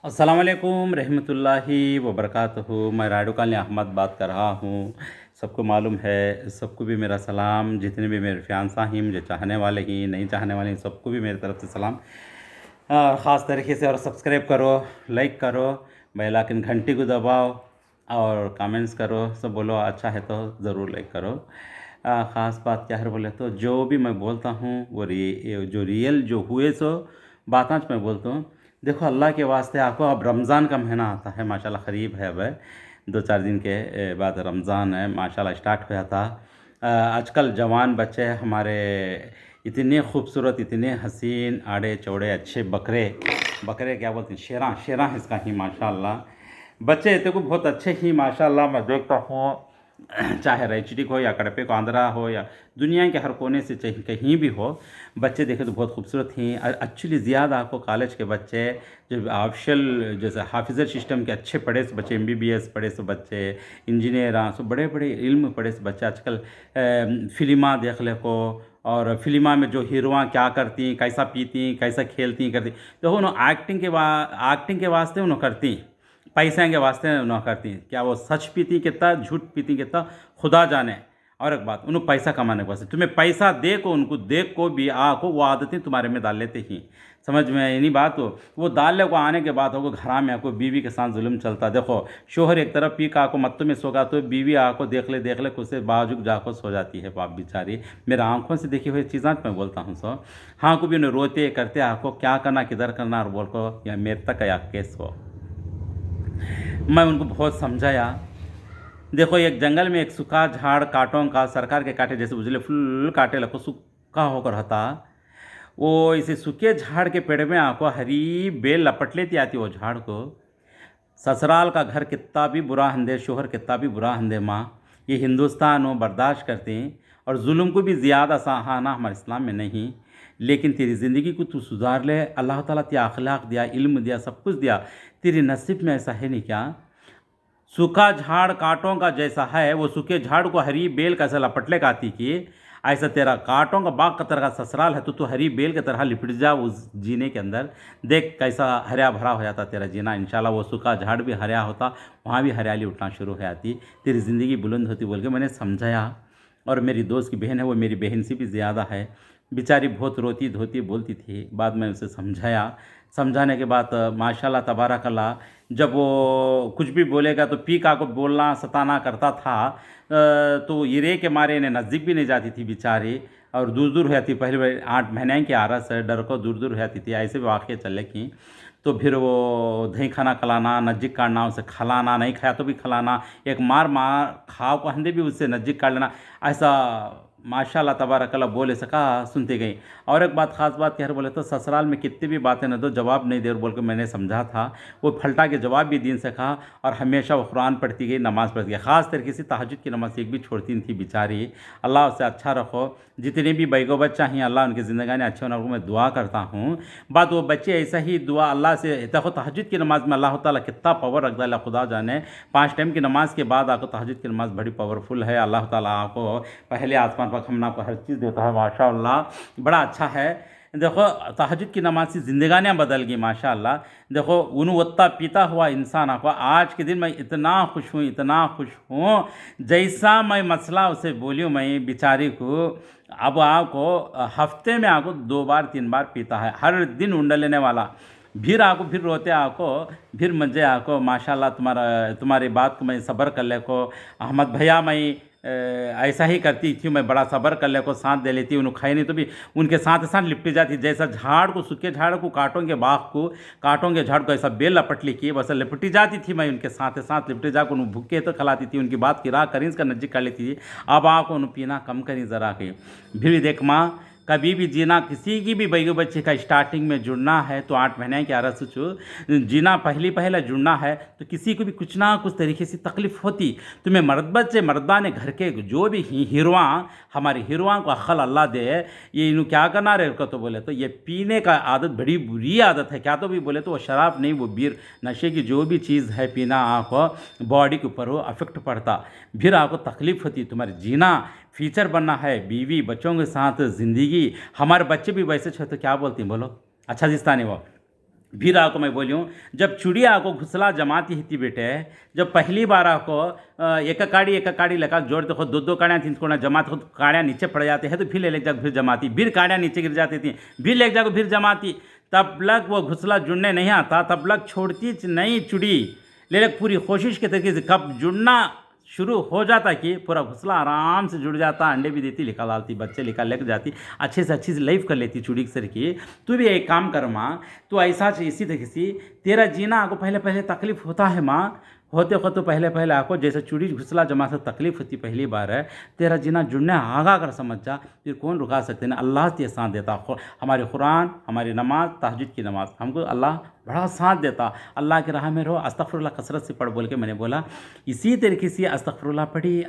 अस्सलाम वालेकुम रहमतुल्लाहि व बरकातहू। मैं रायडू कॉलोनी अहमद बात कर रहा हूँ। सबको मालूम है, सबको भी मेरा सलाम। जितने भी मेरे फ़ियांसा हैं, मुझे चाहने वाले हैं, नहीं चाहने वाले हैं, सबको भी मेरी तरफ से सलाम। ख़ास तरीके से और सब्सक्राइब करो, लाइक करो, बेल आइकन घंटी को दबाओ और कमेंट्स करो। सब बोलो अच्छा है तो ज़रूर लाइक करो। ख़ास बात क्या है बोले तो जो भी मैं बोलता हूँ वो जो रियल जो हुए सो बात आज मैं बोलता हूँ। देखो अल्लाह के वास्ते आपको अब रमज़ान का महीना आता है, माशाल्लाह करीब है। अब 2-4 दिन के बाद रमज़ान है, माशाल्लाह स्टार्ट हुआ था। आजकल जवान बच्चे हमारे इतने खूबसूरत, इतने हसीन, आड़े चौड़े अच्छे बकरे बकरे क्या बोलते हैं, शेरा शेरा है इसका ही माशाल्लाह। बच्चे देखो बहुत अच्छे ही माशाल्लाह मैं देखता हूँ। चाहे रैचडी हो या कड़पे को आंध्रा हो या दुनिया के हर कोने से चाहे कहीं भी हो, बच्चे देखे तो बहुत खूबसूरत हैं। एक्चुअली ज़्यादा आपको कॉलेज के बच्चे जो ऑफिशियल जैसे हाफिज़ सिस्टम के अच्छे पढ़े से बच्चे, MBBS पढ़े से बच्चे, इंजीनियर सो बड़े बड़े इल्म पढ़े से बच्चे आजकल फिल्मा देख ले को। और फिल्मा में जो हीरोआं क्या करती, कैसा पीती, कैसा खेलती करती, तो उन्होंने एक्टिंग के वास्ते उन्होंने करती, पैसे के वास्ते ना करती। क्या वो सच पीती कितना, झूठ पीती कितना, खुदा जाने। और एक बात, उन्हें पैसा कमाने के वास्ते तुम्हें पैसा दे को, उनको देख को भी आ को वो आदतें तुम्हारे में डाल लेते ही। समझ में ये नहीं बात हो। वो डाल ले को आने के बाद हो घर में आको बीवी के साथ जुल्म चलता। देखो शोहर एक तरफ पी का आको मत्तों में सोगा तो बीवी आको देख ले उससे बाजुक जाको सो जाती है बाप बेचारी। मेरे आंखों से देखी हुई चीज़ां मैं बोलता हूँ सो। हाँ को भी उन्हें रोते करते आको क्या करना किधर करना और बोल को या मेरे तक या केस हो। मैं उनको बहुत समझाया। देखो एक जंगल में एक सूखा झाड़ कांटों का सरकार के कांटे जैसे उजले फुल कांटे लगो सूखा होकर रहता। वो इसे सूखे झाड़ के पेड़ में आको हरी बेल लपट लेती आती वो झाड़ को। ससुराल का घर कितना भी बुरा हंदे, शोहर कितना भी बुरा हंदे माँ, ये हिंदुस्तान हो बर्दाश्त करते हैं। और जुल्म को भी ज़्यादा सहाना हमारे इस्लाम में नहीं। लेकिन तेरी ज़िंदगी को तू सुधार ले, अल्लाह ताला तेरा अखलाक दिया, इल्म दिया, सब कुछ दिया, तेरे नसीब में ऐसा है नहीं क्या? सूखा झाड़ कांटों का जैसा है, वो सूखे झाड़ को हरी बेल कैसे लपटले काती की, ऐसा तेरा कांटों का बाग का तरह का ससुराल है, तो तू हरी बेल की तरह लिपट जा उस जीने के अंदर। देख कैसा हरा भरा हो जाता तेरा जीना। इंशाल्लाह वो सूखा झाड़ भी हरा होता, वहाँ भी हरियाली उठना शुरू हो जाती, तेरी ज़िंदगी बुलंद होती बोल के मैंने समझाया। और मेरी दोस्त की बहन है, वो मेरी बहन से भी ज़्यादा है, बेचारी बहुत रोती धोती बोलती थी। बाद में उसे समझाया। समझाने के बाद माशाल्लाह तबारक अल्लाह, जब वो कुछ भी बोलेगा तो पी का को बोलना सताना करता था। तो हीरे के मारे इन्हें नज़दीक भी नहीं जाती थी बेचारी। और दूर दूर रहती, पहले 8 महीने की आरस है, डर को दूर दूर रहती थी। ऐसे भी वाक़े चले कि तो फिर वो दही खाना खिलाना, नज़दीक काटना, उसे खिलाना, नहीं खाया तो भी खिलाना, एक मार मार खाओ को हंदे भी उससे नज़दीक काट लेना। ऐसा माशाल्लाह तबारक अल्लाह बोले सका सुनती गई। और एक बात ख़ास बात क्या है बोले तो ससुराल में कितनी भी बातें न दो, जवाब नहीं दे बोल के मैंने समझा था। वो फलटा के जवाब भी दीन से कहा। और हमेशा वो कुरान पढ़ती गई, नमाज़ पढ़ती गई, ख़ास तरीके से तहज्जुद की नमाज़ एक भी छोड़ती नहीं थी बेचारी। अल्लाह उसे अच्छा रखो। जितने भी बैगो बच्चा हैं अल्लाह उनकी ज़िंदगानी अच्छे होने को मैं दुआ करता हूँ। बात वो बच्चे ऐसा ही दुआ अल्लाह से। देखो तहज्जुद की नमाज़ में अल्लाह ताला कितना पावर रखता है खुदा जाने। 5 टाइम की नमाज़ के बाद आपको तहज्जुद की नमाज़ बड़ी पावरफुल है। अल्लाह ताला आपको पहले आसमान पर हमना आपको हर चीज़ देता है माशाअल्लाह, बड़ा अच्छा है। देखो तहज्जुद की नमाज से ज़िंदगानियाँ बदल गई माशाअल्लाह। देखो उन्वत्ता पीता हुआ इंसान आपको आज के दिन मैं इतना खुश हूँ, इतना खुश हूँ। जैसा मैं मसला उसे बोली हूँ मैं बेचारी को, अब आपको हफ्ते में आपको 2 बार 3 बार पीता है, हर दिन उंडा लेने वाला। फिर आको फिर रोते आको, फिर मजे आको माशाल्लाह। तुम्हारी बात को मैं सब्र कर ले को अहमद भैया, मैं ऐसा ही करती थी। मैं बड़ा सब्र कर ले को साथ दे लेती, उन्हें खाई नहीं तो भी उनके साथ साथ लिपटी जाती। जैसा झाड़ को, सूखे झाड़ को काटोगे, बाग को काटोगे, झाड़ को ऐसा बेल लपट ली की बस लिपटी जाती थी। मैं उनके साथ साथ लिपटी जाकर उन्हें भूखे तो खिलाती थी, उनकी बात की राह करीं का नज़दीक कर लेती थी। अब आपको उन्हें पीना कम करी ज़रा के। फिर भी देख माँ, कभी भी जीना, किसी की भी बैगो बच्चे का स्टार्टिंग में जुड़ना है तो 8 महीने की आरस जीना पहला जुड़ना है तो किसी को भी कुछ ना कुछ तरीके से तकलीफ़ होती। तुम्हें मर्द बच्चे मर्दाने घर के जो भी हीरोआ, हमारे हीरोआ को अक्ल अल्लाह दे। ये इन्हों क्या करना रहे को तो बोले तो ये पीने का आदत बड़ी बुरी आदत है। क्या तो भी बोले तो वो शराब नहीं, वो बीर नशे की जो भी चीज़ है पीना, आपको बॉडी के ऊपर वो अफेक्ट पड़ता, फिर आपको तकलीफ़ होती। तुम्हारे जीना फ्यूचर बनना है, बीवी बच्चों के साथ ज़िंदगी। हमारे बच्चे भी वैसे छे तो क्या बोलती हैं बोलो, अच्छा जिस्ता नहीं वो। फिर आपको मैं बोलूँ, जब चिड़िया को घुसला जमाती थी बेटे, जब पहली बार आपको एक काड़ी लगा जोड़ते हो, दो दो काड़ियाँ तीन कोना जमाते हो, तो काड़ियाँ नीचे पड़ जाते हैं, तो फिर ले जाकर फिर जमाती, फिर काड़ियाँ नीचे गिर जाती थी, फिर ले जाकर फिर जमाती। तब लग वो घुसला जुड़ने नहीं आता, तब लग छोड़ती नहीं चुड़ी, लेकिन पूरी कोशिश के तरीके से कब जुड़ना शुरू हो जाता कि पूरा घोंसला आराम से जुड़ जाता, अंडे भी देती, निकाल डालती, बच्चे निकाल लेकर जाती, अच्छे से लाइफ कर लेती चूड़ी सर की। तू भी एक काम कर माँ, तो ऐसा इसी तरीके से तेरा जीना आपको पहले पहले तकलीफ होता है माँ, होते हो तो पहले पहले आपको जैसे चूड़ी घुसला जमा से तकलीफ होती पहली बार है, तेरा जीना जुड़ने आगा कर समझ जा, फिर कौन रुका सकते हैं। अल्लाह ते साथ देता, हमारे कुरान, हमारी नमाज, तहज्जुद की नमाज, हमको अल्लाह बड़ा साथ देता। अल्लाह की राह में रहो, अस्तगफिरुल्लाह कसरत से पढ़ बोल के मैंने बोला। इसी तरीके से अस्तगफिरुल्लाह पढ़ी,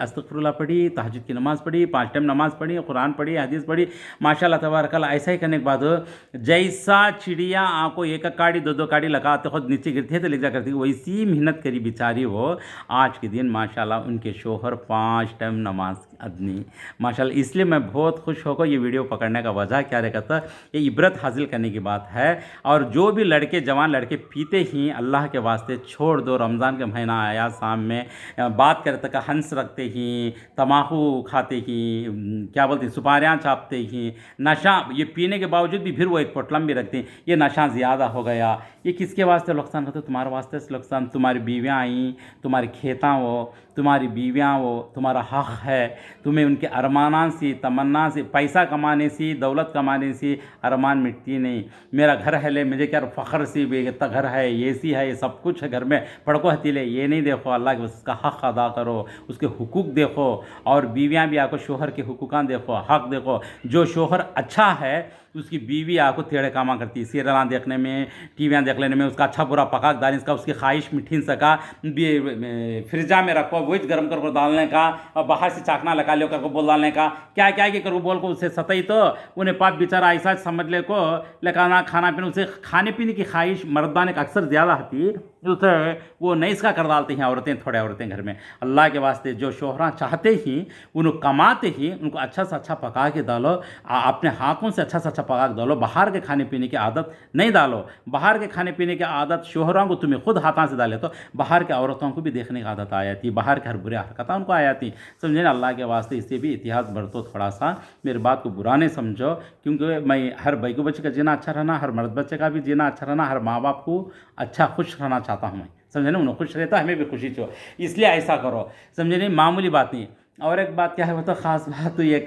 तहज्जुद की नमाज़ पढ़ी, 5 टाइम नमाज़ पढ़ी, कुरान पढ़ी, हदीस पढ़ी, माशाल्लाह तबारक अल्लाह। ऐसा ही करने के बाद जैसा चिड़िया आपको एक काड़ी दो दो काड़ी लगाते खुद नीचे गिरती है तो ले जा करती, वैसी मेहनत करी बेचारी वो। आज के दिन माशाल्लाह उनके शोहर 5 टाइम नमाज अदनी माशाल्लाह। इसलिए मैं बहुत खुश होकर ये वीडियो पकड़ने का वजह क्या रहेगा था, ये इबरत हासिल करने की बात है। और जो भी लड़के जवान लड़के पीते ही अल्लाह के वास्ते छोड़ दो। रमज़ान का महीना आया, शाम में बात करते का हंस रखते ही, तम्बाकू खाते ही, क्या बोलते हैं, सुपारियाँ चापते ही, नशा, ये पीने के बावजूद भी फिर वो एक पोटलम भी रखते हैं, ये नशा ज़्यादा हो गया। ये किसके वास्ते नुकसान होता है? तुम्हारे वास्ते नुकसान। तुम्हारी बीवियाँ आई, तुम्हारे खेता हो, तुम्हारी बीवियाँ हो, तुम्हारा हक़ है। तुम्हें उनके अरमाना से, तमन्ना से, पैसा कमाने से, दौलत कमाने से अरमान मिटती नहीं। मेरा घर है ले, मुझे क्या फ़ख्र से इतना घर है, एसी है, ये सब कुछ है घर में, पढ़को हतीले, ये नहीं देखो। अल्लाह के उसका हक़ अदा करो, उसके हुकूक देखो। और बीवियाँ भी आपको शोहर के हुकूकान देखो, हक़ देखो। जो शोहर अच्छा है उसकी बीवी आपको टेढ़े कामा करती है, सीरियलाँ देखने में, टीवियाँ देख लेने में, उसका अच्छा बुरा पकाक डालने का, उसकी ख्वाहिश मिठी सका फ्रिजा में रखो, वही गर्म कर डालने का, और बाहर से चाकना लगा लो करको बोल डालने का, क्या क्या कि करो बोल को उससे सतही तो उन्हें पाप बेचारा ऐसा समझ ले को लेकाना खाना पीना, उसे खाने पीने की ख्वाहिश मर्दाने का अक्सर ज़्यादा होती है, उसे वो नहीं इसका कर डालती हैं औरतें, थोड़े औरतें घर में। अल्लाह के वास्ते जो शोहरा चाहते ही, उनको कमाते ही, उनको अच्छा से अच्छा पका के डालो, अपने हाथों से अच्छा से अच्छा पका के डालो। बाहर के खाने पीने की आदत नहीं डालो। बाहर के खाने पीने की आदत शोहरों को तुम्हें खुद हाथों से डाले तो बाहर के औरतों को भी देखने की आदत आ जाती, बाहर के हर बुरे हरकतें उनको आ जाती। समझे ना? अल्लाह के वास्ते इससे भी इतिहास बरतो थोड़ा सा, मेरी बात को बुरा नहीं समझो, क्योंकि मैं हर भाई को बच्चे का जीना अच्छा रहना, हर मर्द बच्चे का भी जीना अच्छा रहना, हर माँ बाप को अच्छा खुश रहना चाहता हूँ मैं। समझे ना? उन्हें खुश रहता, हमें भी खुशी चो, इसलिए ऐसा करो। समझे नहीं? मामूली बात नहीं। और एक बात क्या है, वो तो ख़ास बात तो ये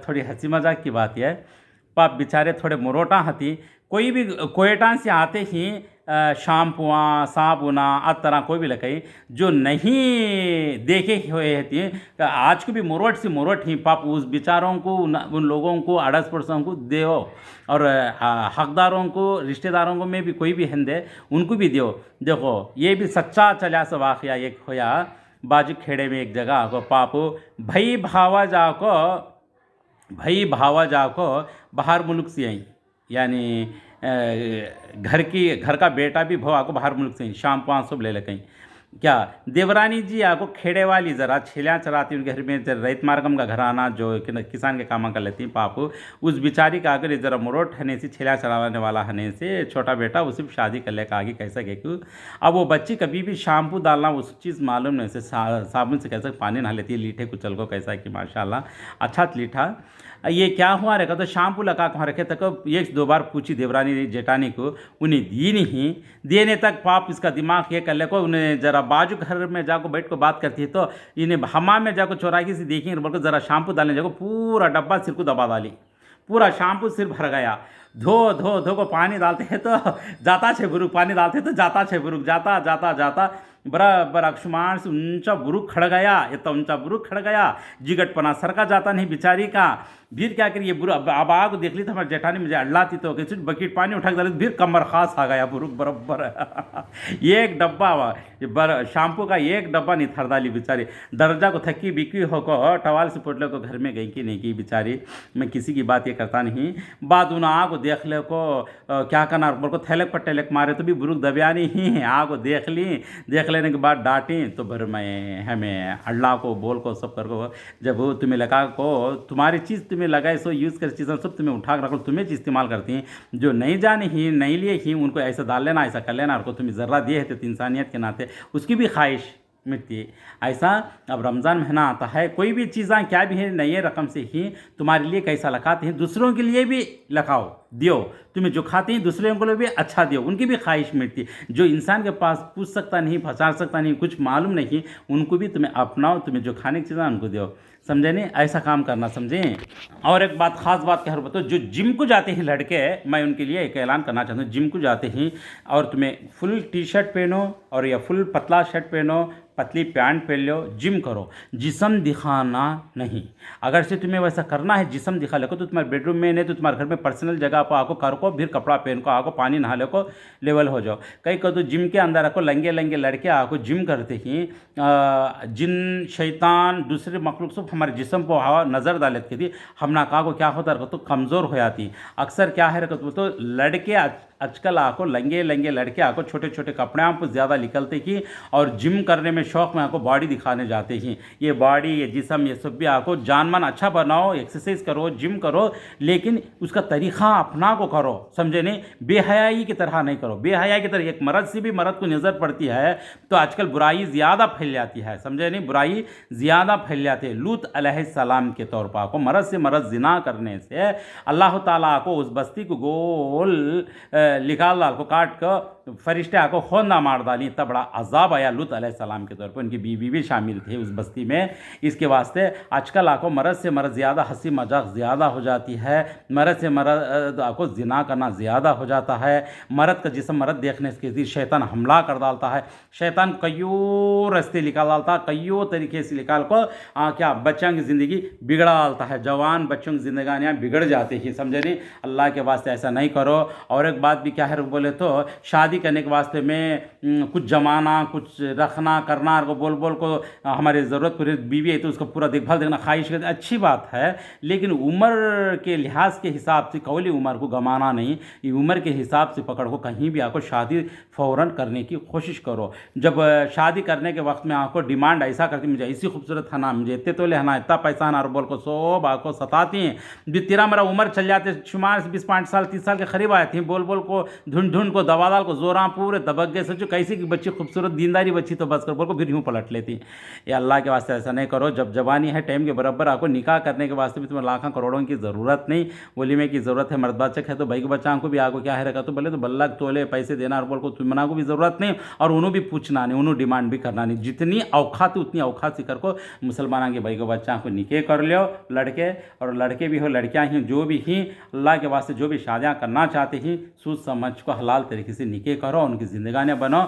थोड़ी हंसी मजाक की बात है। पाप बेचारे थोड़े मुरोटा हती, कोई भी कोयटान से आते ही शैम्पुआ, साबुना, तरह कोई भी लकई जो नहीं देखे हुए होती, आज को भी मुरोट से मुरोट ही पाप उस बेचारों को, उन लोगों को, अड़स पड़ोसों को दो। और हकदारों को, रिश्तेदारों को में भी कोई भी हिंदे उनको भी दो। देखो ये भी सच्चा चला सा वाक़या एक होया बाजू खेड़े में एक जगह को पापू भाई भावा जाको बाहर मुल्क से आई, यानी घर का बेटा भी भाव को बाहर मुल्क से आई, शाम 500 ले लें क्या देवरानी जी आपको खेड़े वाली ज़रा छेलियाँ चराती उनके घर में, जरा रैत मार्गम का घराना जो किसान के काम कर लेती पापू, उस बिचारी का अगर ज़रा मुरोट हने से, छेलियाँ चराने वाला हने से छोटा बेटा उसे भी शादी कर लेकर आगे कैसा के क्यों। अब वो बच्ची कभी भी शैम्पू डालना उस चीज़ मालूम नहीं से, साबुन से कैसे पानी नहा लेती है, लीठे कुचल को कैसा कि माशाल्लाह अच्छा लीठा। ये क्या हुआ रखा तो शैम्पू लगा वहाँ रखे तक एक दो बार पूछी देवरानी जेठानी को, उन्हें दी नहीं। देने तक पाप इसका दिमाग ये कर ले को, उन्हें ज़रा बाजू घर में जाकर बैठ को बात करती है तो इन्हें हमाम में जाकर चौराही से देखेंगे बोल ज़रा शैम्पू डालने जाकर पूरा डब्बा सिर को दबा डाली, पूरा शैम्पू सिर भर गया। धो को पानी डालते हैं तो जाता छे बुरुक, पानी डालते हैं तो जाता छे बुरुक, जाता बराबर अक्षुमान से ऊंचा बुरुक खड़ गया, इतना ऊंचा बुरुक खड़ गया, जिगटपना सरका जाता नहीं बेचारी का। फिर क्या करिए बुरुक, अब आग देख ली तो हमारे जेठानी मुझे अल्लाती तो किसी बकेट पानी उठा के डाले, फिर कमर खास आ गया बुरुक बराबर एक डब्बा शैम्पू का एक डब्बा नहीं थर डाली बेचारी। दर्जा को थकी बिकी होकर टवाल से पोटले को घर में गई कि नहीं की बेचारी। मैं किसी की बात ये करता नहीं, बाद उन आग को देख ले को क्या करना बोल को थैलक पर टेलक मारे तो भी बुरुक दबिया नहीं, आग को देख ली, देख लेने के बाद डांटी तो फिर मैं हमें अल्लाह को बोल को सब कर को, जब तुम्हें लगा को तुम्हारी चीज़ तुम्हें तुम्हें लगाए सो यूज़ कर चीज़ें सब तुम्हें उठा कर रखो, तुम्हें इस्तेमाल करती हैं। जो नहीं जाने ही नहीं लिए ही उनको ऐसा डाल लेना, ऐसा कर लेना, और को तुम्हें ज़र्रा दिए है तो इंसानियत के नाते उसकी भी ख्वाहिश मिटती है। ऐसा अब रमज़ान महीना आता है, कोई भी चीज़ें क्या भी है नए रकम से ही तुम्हारे लिए कैसा लगाते हैं, दूसरों के लिए भी लगाओ, दियो। तुम्हें जो खाते हैं दूसरों को भी अच्छा दियो, उनकी भी ख्वाहिश मिटती है। जो इंसान के पास पूछ सकता नहीं, पहचान सकता नहीं, कुछ मालूम नहीं, उनको भी तुम्हें अपनाओ, तुम्हें जो खाने की चीज़ें उनको दियो। समझे नहीं, ऐसा काम करना, समझे। और एक बात, ख़ास बात कह रहा हूँ, जो जिम को जाते हैं लड़के, मैं उनके लिए एक ऐलान करना चाहता हूँ। जिम को जाते हैं और तुम्हें फुल टी शर्ट पहनो और या फुल पतला शर्ट पहनो, पतली पैंट पहन लो, जिम करो, जिस्म दिखाना नहीं। अगर से तुम्हें वैसा करना है, जिस्म दिखा लो तो तुम्हारे बेडरूम में नहीं तो तुम्हारे घर में पर्सनल जगह पर आको कर को, फिर कपड़ा पहन को आको, पानी नहा लो को, लेवल हो जाओ। कई को तो जिम के अंदर आको लंगे लंगे लड़के आको जिम करते ही जिन शैतान दूसरे मखलूक सब हमारे जिस्म पर हवा नज़र डालत के थी, हम ना का को क्या होता है तो कमज़ोर हो जाती। अक्सर क्या है तो लड़के आजकल आको लंगे लंगे लड़के आको छोटे छोटे कपड़े आप ज़्यादा निकलते ही और जिम करने में शौक़ में आको बॉडी दिखाने जाते हैं। ये बॉडी, ये जिस्म, ये सब भी आको जान मन अच्छा बनाओ, एक्सरसाइज करो, जिम करो, लेकिन उसका तरीक़ा अपना को करो, समझे नहीं। बेहयाई की तरह नहीं करो, बेहयाई की तरह। एक मर्द से भी मर्द को नज़र पड़ती है तो आजकल बुराई ज़्यादा फैल जाती है, समझे नहीं, बुराई ज़्यादा फैल जाती है। लूत अलैहिस्सलाम के तौर पर आको मर्द से मर्द जिना करने से अल्लाह ताला को उस बस्ती को गोल निकाल डाल को काट कर फरिश्ते आको खोंदा मार डाली, तब बड़ा अजाब आया लूत अलैहिस्सलाम के तौर पर। उनकी बीवी भी शामिल थे उस बस्ती में। इसके वास्ते आजकल आको मर्द से मर्द ज़्यादा हंसी मजाक ज़्यादा हो जाती है, मर्द से मर्द आको जिना करना ज़्यादा हो जाता है। मर्द का जिस्म मर्द देखने से शैतान हमला कर डालता है। शैतान कईयों रास्ते निकाल डालता है, कईयों तरीके से निकाल को क्या बच्चों की ज़िंदगी बिगड़ा डालता है। जवान बच्चों की जिंदगानियाँ बिगड़ जाती हैं, समझे नहीं। अल्लाह के वास्ते ऐसा नहीं करो। और एक बात भी क्या है बोले तो शादी करने के वास्ते में कुछ जमाना, कुछ रखना करना को बोल बोल को हमारी ज़रूरत पूरी बीवी है तो उसको पूरा देखभाल देखना, ख्वाहिश करते, अच्छी बात है, लेकिन उम्र के लिहाज के हिसाब से कौली उम्र को गंवाना नहीं। ये उम्र के हिसाब से पकड़ को कहीं भी आपको शादी फ़ौरन करने की कोशिश करो। जब शादी करने के वक्त में आपको डिमांड ऐसा करती, मुझे ऐसी खूबसूरत है ना, मुझे इतने तो लेना, इतना पैसा है ना, और बोल को सब आपको सताती हैं। भी तेरा मेरा उम्र चल जाते, शुमार 20-25 साल 30 साल के करीब आए थे, बोल बोल को ढूंढ ढूंढ को दवा दाल को जोरा पूरे दबक गए। सोचो कैसी की बच्ची खूबसूरत दीनदारी बच्ची तो बस कर बोल को फिर यूँ पलट लेती। ये अल्लाह के वास्ते ऐसा नहीं करो। जब जवानी है टाइम के बराबर आपको निकाह करने के वास्ते भी तुम्हें लाखों करोड़ों की ज़रूरत नहीं, वलीमे की ज़रूरत है। मर्द बच्चक है तो भाई के बच्चा को भी आगो क्या है रखा तो बोले तो बल्ला तोले पैसे देना और बोल को तुम्हारा को भी ज़रूरत नहीं, और उन्होंने भी पूछना नहीं, उन्होंने डिमांड भी करना नहीं। जितनी औखात उतनी औखात सिकर को मुसलमान के भाई के बच्चा को निके कर लो, लड़के और लड़के भी हो लड़कियाँ ही जो भी ही अल्लाह के वास्ते जो भी शादियाँ करना चाहते हैं सोच समझ को हलाल तरीके से निके करो, उनकी जिंदगानियाँ बनो।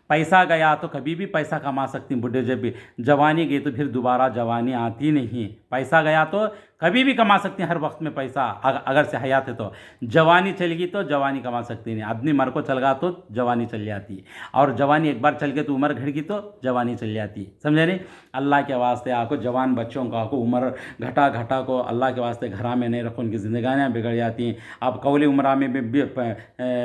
पैसा गया तो कभी भी पैसा कमा सकती बुढ़े, जब भी जवानी गई तो फिर दोबारा जवानी आती नहीं। पैसा गया तो कभी भी कमा सकती हैं हर वक्त में पैसा, अगर से हयात है तो। जवानी चलेगी तो जवानी कमा सकती नहीं, आदमी मर को चल गया तो जवानी चल जाती है, और जवानी एक बार चल गई तो उम्र घट गई तो जवानी चल जाती है, समझे नहीं। अल्लाह के वास्ते आको जवान बच्चों को आको उम्र घटा घटा को अल्लाह के वास्ते घरा में नहीं रखो, उनकी जिंदगानियाँ बिगड़ जाती हैं। आप कौली उम्र में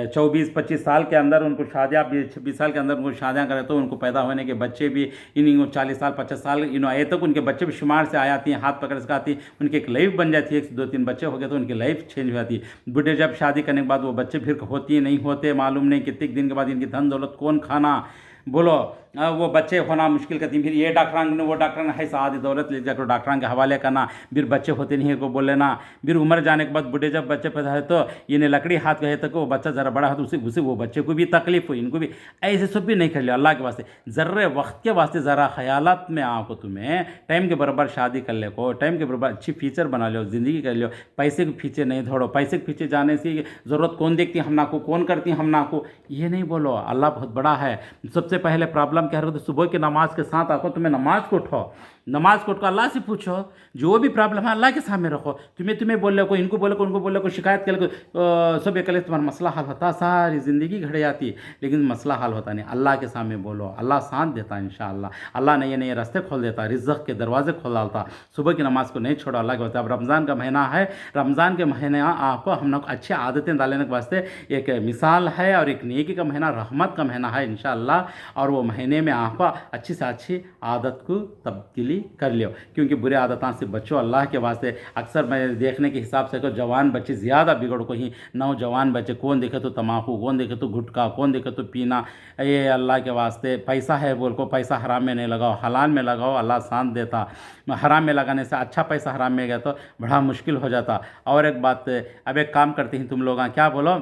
24-25 साल के अंदर उनको शादियाँ, 26 साल के अंदर उनको शादियाँ करें तो उनको पैदा होने के बच्चे भी इन 40 साल 50 साल इन आए तक उनके बच्चे भी शुमार से आ जाती हैं, हाथ पकड़ से आती, उनकी एक लाइफ बन जाती है। 1-2-3 बच्चे हो गए तो उनकी लाइफ चेंज हो जाती है। बुढ़े जब शादी करने के बाद वो बच्चे फिर होती है नहीं होते, मालूम नहीं कितने दिन के बाद इनकी धन दौलत कौन खाना, बोलो वो बच्चे होना मुश्किल करती। फिर ये डॉक्टर ने वो डॉक्टर ने है सादी दौलत ले जाकर डॉक्टर के हवाले करना, फिर बच्चे होते नहीं है को बोल लेना। फिर उम्र जाने के बाद बुढ़े जब बच्चे पैदा है तो इन्हें लकड़ी हाथ गए तक वो बच्चा ज़रा बड़ा हो तो उसे वो बच्चे को भी तकलीफ हुई, इनको भी ऐसे सब भी नहीं कर लिया। अल्लाह के वास्ते ज़र्रे वक्त के वास्ते ज़रा ख्यालात में आओ, तुम्हें टाइम के बराबर शादी कर ले को, टाइम के बराबर अच्छी फीचर बना लो, ज़िंदगी कर लो, पैसे के पीछे नहीं दौड़ो। पैसे के पीछे जाने से ज़रूरत कौन देखती हम ना को, कौन करती हम ना को, ये नहीं बोलो। अल्लाह बहुत बड़ा है। सबसे पहले प्रॉब्लम क्या है तो सुबह की नमाज के साथ आको तुम्हें नमाज को उठो, नमाज को उठो अल्लाह से पूछो, जो भी प्रॉब्लम है अल्लाह के सामने रखो। तुम्हें बोल को इनको बोले को उनको बोले को शिकायत कर सब एक तुम्हारा मसला हल होता, सारी ज़िंदगी घट जाती है, लेकिन मसला हल होता नहीं। अल्लाह के सामने बोलो, अल्लाह साथ देता है इंशाअल्लाह। अल्लाह नए नए रास्ते खोल देता, रिज़्क़ के दरवाजे खोल डालता। सुबह की नमाज को नहीं छोड़ो, अल्लाह के वास्ते। अब रमज़ान का महीना है, रमज़ान के महीने आपको हम लोग अच्छी आदतें डालने के वास्ते एक मिसाल है, और एक नेकी का महीना, रहमत का महीना है इंशाअल्लाह। और वो महीने में आपको अच्छी से अच्छी आदत को तब्दीली कर लियो, क्योंकि बुरे आदतों से बचो अल्लाह के वास्ते। अक्सर मैं देखने के हिसाब से को जवान बच्चे ज़्यादा बिगड़ को ही, नौजवान बच्चे कौन देखे तो तम्बाकू, कौन देखे तो गुटखा, कौन देखे तो पीना। ये अल्लाह के वास्ते पैसा है बोल को पैसा हराम में नहीं लगाओ, हलाल में लगाओ, अल्लाह शांत देता। हराम में लगाने से अच्छा पैसा हराम में गया तो बड़ा मुश्किल हो जाता। और एक बात, अब एक काम करते हैं तुम लोग, क्या बोलो,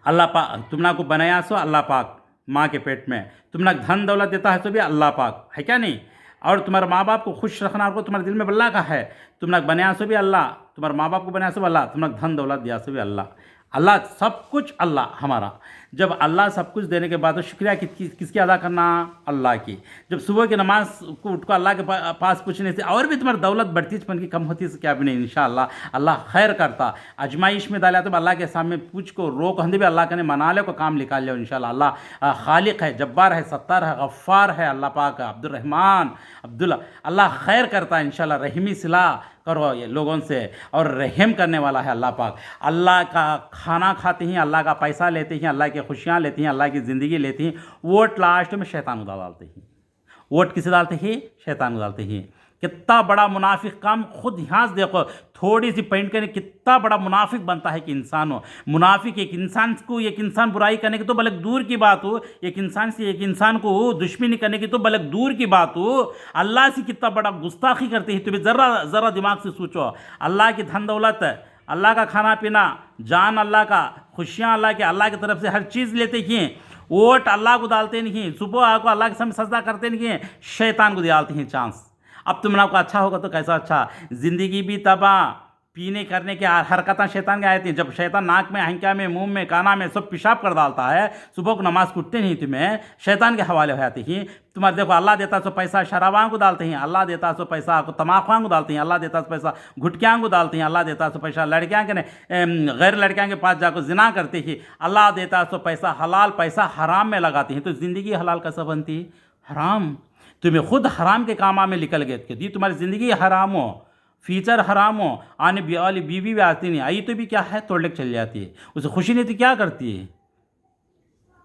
अल्लाह पाक तुमना को बनाया सो अल्लाह पाक माँ के पेट में, तुमना धन दौलत देता है तो भी अल्लाह पाक है, क्या नहीं। और तुम्हारे माँ बाप को खुश रखना को तुम्हारे दिल में अल्लाह का है, तुमना बनाया सो भी अल्लाह, तुम्हारे माँ बाप को बनाया सो भी अल्लाह, तुमना धन दौलत दिया सो भी अल्लाह। अल्लाह सब कुछ अल्लाह हमारा। जब अल्लाह सब कुछ देने के बाद तो शुक्रिया किसकी अदा करना, अल्लाह की। जब सुबह की नमाज को उठकर अल्लाह के पास पूछने से और भी तुम्हारी दौलत बढ़ती की कम होती है क्या भी नहीं, इंशाअल्लाह अल्लाह खैर करता। अजमाइश में डाला तो अल्लाह के सामने पूछ को रोक हंदे भी अल्लाह कने मना ले को काम निकाल लो इंशाअल्लाह। अल्लाह खालिक है, जब्बार है, सत्तार है, गफ्फार है, अल्लाह पाक अब्दुर्रहमान अब्दुल्ला, अल्लाह खैर करता है इंशाअल्लाह। रहीमी सिला करो ये लोगों से, और रहम करने वाला है अल्लाह पाक। अल्लाह का खाना खाते हैं, अल्लाह का पैसा लेते हैं, अल्लाह की खुशियाँ लेते हैं, अल्लाह की ज़िंदगी लेते हैं, वोट लास्ट में शैतान को डालते हैं। वोट किसे डालते हैं, शैतान को डालते हैं। कितना बड़ा मुनाफिक काम, खुद यहाँ से देखो, थोड़ी सी पॉइंट करने कितना बड़ा मुनाफिक बनता है कि इंसान हो। मुनाफिक एक इंसान को, एक इंसान बुराई करने की तो बल्कि दूर की बात हो, एक इंसान से एक इंसान को दुश्मनी करने की तो बल्कि दूर की बात हो, अल्लाह से कितना बड़ा गुस्ताखी करते हैं। तुम्हें ज़रा ज़रा दिमाग से सोचो, अल्लाह की धन दौलत, अल्लाह का खाना पीना, जान अल्लाह का, खुशियाँ अल्लाह की तरफ से हर चीज़ लेते हैं, वोट अल्लाह को डालते नहीं, सुबह आको अल्लाह के सामने सजदा करते नहीं हैं, शैतान को डालते हैं चांस। अब तुम आपको अच्छा होगा तो कैसा अच्छा, ज़िंदगी भी तबाह, पीने करने की हरकतें शैतान की आती हैं। जब शैतान नाक में, हंका में, मुंह में, काना में सब पेशाब कर डालता है, सुबह को नमाज कुटते नहीं, तुम्हें शैतान के हवाले हो जाती हैं। तुम्हारे देखो अल्लाह देता सो पैसा शराबां को डालते हैं, अल्लाह देता सो पैसा आपको तमाकुआं को डालते हैं, अल्लाह देता सो पैसा गुटकियाँ को डालते हैं, अल्लाह देता सो पैसा लड़कियाँ के गैर लड़कियाँ के पास जाकर जिना करते हैं, अल्लाह देता सो पैसा हलाल पैसा हराम में लगाते हैं। तो ज़िंदगी हलाल कैसा बनती, हराम। तुम्हें खुद हराम के कामा में निकल गए कि तुम्हारी ज़िंदगी हराम हो, फ्यूचर हराम हो, आने वाली बीवी भी आती नहीं, आई तो भी क्या है तोड़ के चली जाती है, उसे खुशी नहीं तो क्या करती है।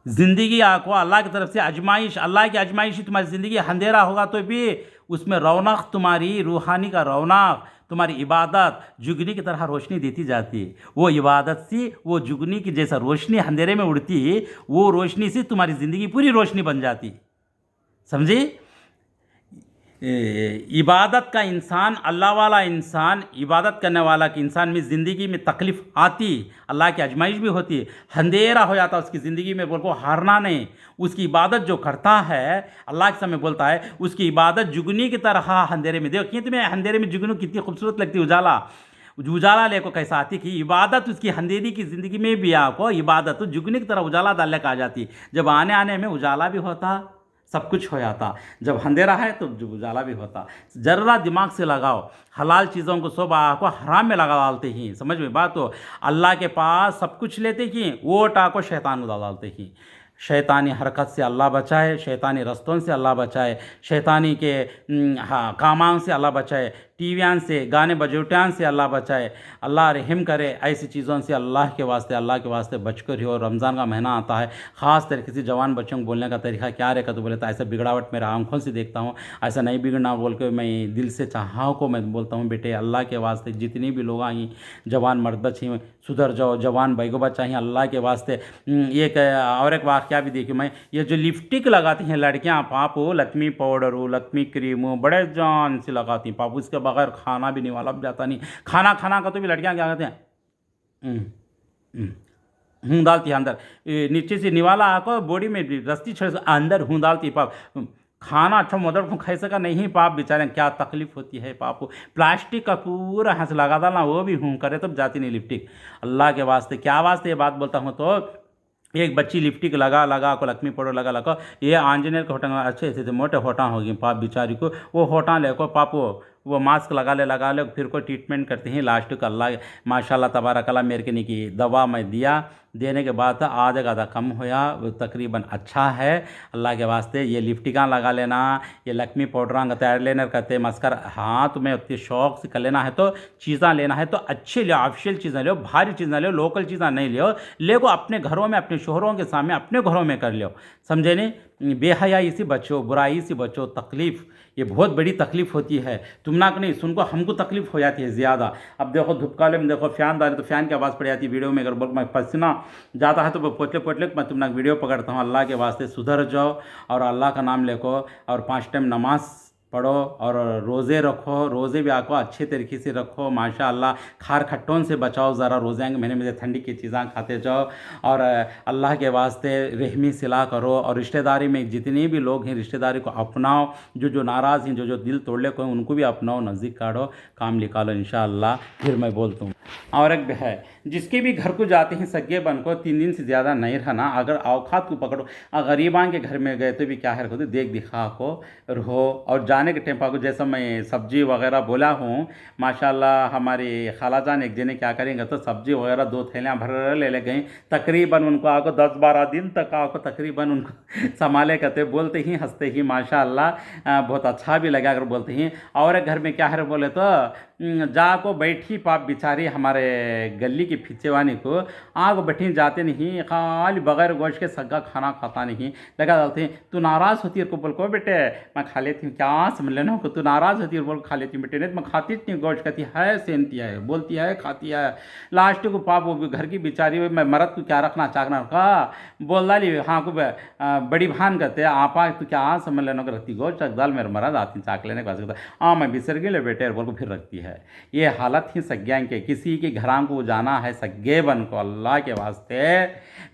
ज़िंदगी आपको अल्लाह की तरफ से आजमाइश, अल्लाह की आजमाइश, तुम्हारी ज़िंदगी अंधेरा होगा तो भी उसमें रौनक, तुम्हारी रूहानी का रौनक, तुम्हारी इबादत जुगनी की तरह रोशनी देती जाती है। वो इबादत से, वो जुगनी की जैसा रोशनी अंधेरे में उड़ती है, वो रोशनी से तुम्हारी ज़िंदगी पूरी रोशनी बन जाती, समझे। इबादत का इंसान, अल्लाह वाला इंसान, इबादत करने वाला के इंसान में ज़िंदगी में तकलीफ़ आती, अल्लाह की आजमाइश भी होती है, अंधेरा हो जाता उसकी ज़िंदगी में, बोल को हारना नहीं। उसकी इबादत जो करता है अल्लाह के सामने बोलता है, उसकी इबादत जुगनी की तरह अंधेरे में, देखिए तुम्हें अंधेरे में जुगनू कितनी खूबसूरत लगती है, उजाला उजाला लेको कैसा आती कि इबादत उसकी अंधेरी की ज़िंदगी में भी आपको इबादत जुगनी की तरह उजाला डालने का आ जाती। जब आने आने में उजाला भी होता, सब कुछ हो जाता, जब अंधेरा है तो उजाला भी होता। जर्रा दिमाग से लगाओ, हलाल चीज़ों को सब आपको हराम में लगा डालते हैं, समझ में बात हो। अल्लाह के पास सब कुछ लेते हैं, वोट आपको शैतान को डालते हैं। शैतानी हरकत से अल्लाह बचाए, शैतानी रस्तों से अल्लाह बचाए, शैतानी के कामां से अल्लाह बचाए, टीवियां से, गाने बजोटियां से अल्लाह बचाए। अल्लाह रहम करे ऐसी चीज़ों से, अल्लाह के वास्ते बचकर ही। और रमज़ान का महीना आता है, ख़ास तरीके से जवान बच्चों को बोलने का तरीका क्या रहेगा तो बोले तो ऐसा बिगड़ावट मेरे आंखों से देखता हूँ, ऐसा नहीं बिगड़ना बोल के मैं दिल से चाहा को मैं बोलता हूँ, बेटे अल्लाह के वास्ते जितनी भी लोग आई जवान मर्द बच्चे सुधर जाओ, जवान बैगो बच्चा ही अल्लाह के वास्ते। एक और एक वाक़या भी देखिए मैं, ये जो लिपस्टिक लगाती हैं लड़कियाँ पापो, लक्ष्मी पाउडर हो, लक्ष्मी क्रीम हो, बड़े जान से लगाती हैं पापू, इसके बगैर खाना भी नहीं वाला जाता नहीं। खाना का तो भी लड़कियाँ क्या कहते हैं, डालती है अंदर, नीचे से निवाला आको बॉडी में रस्ती छड़ अंदर हूँ डालती पाप। खाना अच्छा मदर को खाई सका नहीं पाप, बेचारे क्या तकलीफ होती है पाप। प्लास्टिक का पूरा हाथ लगा डालना, वो भी हूँ करे तब जाती नहीं लिपस्टिक। अल्लाह के वास्ते क्या वास्ते ये बात बोलता हूँ तो एक बच्ची लिपस्टिक लगा को लक्ष्मी पाउडर लगा ये आंजनेयर के होटल अच्छे से मोटे होटा होगी पाप बेचारी को, वो होटा ले को पापो वो मास्क लगा ले फिर कोई ट्रीटमेंट करते हैं। लास्ट को अल्लाह माशाल्लाह तबारकल्लाह मेरे के की दवा मैं दिया, देने के बाद आधा का आधा कम होया, वो तकरीबन अच्छा है। अल्लाह के वास्ते ये लिपस्टिकां लगा लेना, ये लक्ष्मी पाउडर का तैयार लेना कहते मस्कर। हाँ तुम्हें उतने शौक से कर लेना है तो चीज़ें लेना है तो अच्छे लियो, ऑफिशियल चीज़ें लियो, भारी चीज़ें लियो, लोकल चीज़ें नहीं लियो, ले को अपने घरों में, अपने शोहरों के सामने, अपने घरों में कर लियो, समझे नहीं। बेहयाई से बचो, बुराई से बचो। तकलीफ़ ये बहुत बड़ी तकलीफ़ होती है। तुम ना नहीं सुनको, हमको तकलीफ़ हो जाती है ज़्यादा। अब देखो धूपकाले में देखो फ़ैन डाले तो फ़ैन की आवाज़ पड़ जाती है वीडियो में। अगर मैं पसीना जाता है तो मैं पोतले पोतले मैं तुम ना वीडियो पकड़ता हूँ। अल्लाह के वास्ते सुधर जाओ और अल्लाह का नाम लेको और 5 टाइम नमाज़ पढ़ो और रोज़े रखो। रोज़े भी आपको अच्छे तरीके से रखो माशाअल्लाह। खार खट्टों से बचाओ ज़रा, रोज़े के महीने में ठंडी की चीज़ें खाते जाओ। और अल्लाह के वास्ते रहमी सिला करो। और रिश्तेदारी में जितने भी लोग हैं रिश्तेदारी को अपनाओ। जो नाराज़ हैं, जो दिल तोड़ने को हैं, उनको भी अपनाओ, नज़दीक काढ़ो, काम निकालो इंशाअल्लाह। फिर मैं बोलता हूँ और एक है जिसके भी घर को जाते हैं सगे बन को 3 दिन से ज़्यादा नहीं रहना। अगर औकात को पकड़ो, गरीबान के घर में गए तो भी क्या है, रखो देख दिखा को रहो। और जाने के टाइम पर जैसा मैं सब्जी वगैरह बोला हूँ माशाल्लाह, हमारी खाला जान एक जने क्या करेंगे तो सब्जी वगैरह 2 थैलियाँ भर ले गई। तकरीबन उनको आपको 10-12 दिन तक आपको तकरीबन उनको संभाले करते, बोलते ही हंसते ही माशाल्लाह बहुत अच्छा भी लगा अगर बोलते ही। और एक घर में क्या है बोले तो जाको बैठी पाप बिचारी हमारे गली की फिचेवानी को आग बैठी जाते नहीं, खाली बगैर गोश्त के सग्गा खाना खाता नहीं। लगा डालते हैं तू नाराज़ होती है को बोल को बेटे मैं खा लेती हूँ, क्या समझ लेना हो तू नाराज़ होती है बोल खा लेती हूँ बेटे, नहीं तो मैं खाती नहीं गोश्त। कहती है सेनती है, बोलती है, खाती है। लास्ट को पाप वो घर की बिचारी मैं मरद को क्या रखना चाकना का बोल डाली। हाँ को बड़ी भान कहते आपा तू क्या समझ लेना रखती गोश्त दाल मेरे मरद आती चाक लेने के बाद हाँ मैं बिसर गई ले बेटे बोल को फिर रखती है। ये हालत ही सज्ञान के, किसी के घरां को जाना है सग्गे बन को अल्लाह के वास्ते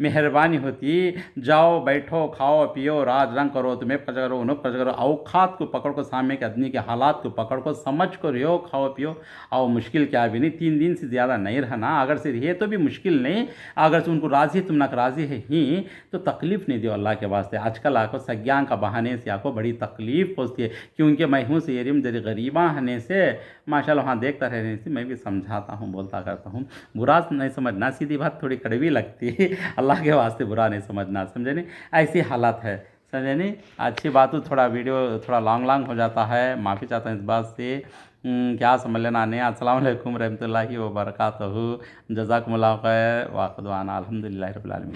मेहरबानी होती जाओ बैठो खाओ पियो राज रंग करो, तुम्हें पच करो उन्हें पच करो। औकात को पकड़ को, सामने के आदमी के हालात को पकड़ को समझ को रहो, खाओ पियो आओ। मुश्किल क्या भी नहीं, 3 दिन से ज़्यादा नहीं रहना। अगर से रहे तो भी मुश्किल नहीं, अगर से उनको राज़ी तुम ना राज़ी है ही तो तकलीफ़ नहीं दो अल्लाह के वास्ते। आजकल आपको सज्ञान का बहाने से आपको बड़ी तकलीफ़ पहुँचती है, क्योंकि मैं हूँ से एरियम जरी गरीबा होने से माशाल्लाह वहाँ देखता रहने से मैं भी समझाता हूँ, बोलता करता हूँ। बुरा नहीं समझना, सीधी बात थोड़ी कड़वी लगती है, अल्लाह के वास्ते बुरा नहीं समझना, समझे नहीं। ऐसी हालत है, समझे नहीं। अच्छी बात हो, थोड़ा वीडियो थोड़ा लॉन्ग हो जाता है, माफ़ी चाहता हूँ इस बात से। क्या समझ लेना नहीं। अस्सलाम वालेकुम रहमतुल्लाहि व बरकातहू। जज़ाकुमुल्लाह खैर वाक़िद वाना अल्हम्दुलिल्लाहि रब्बिल आलमीन।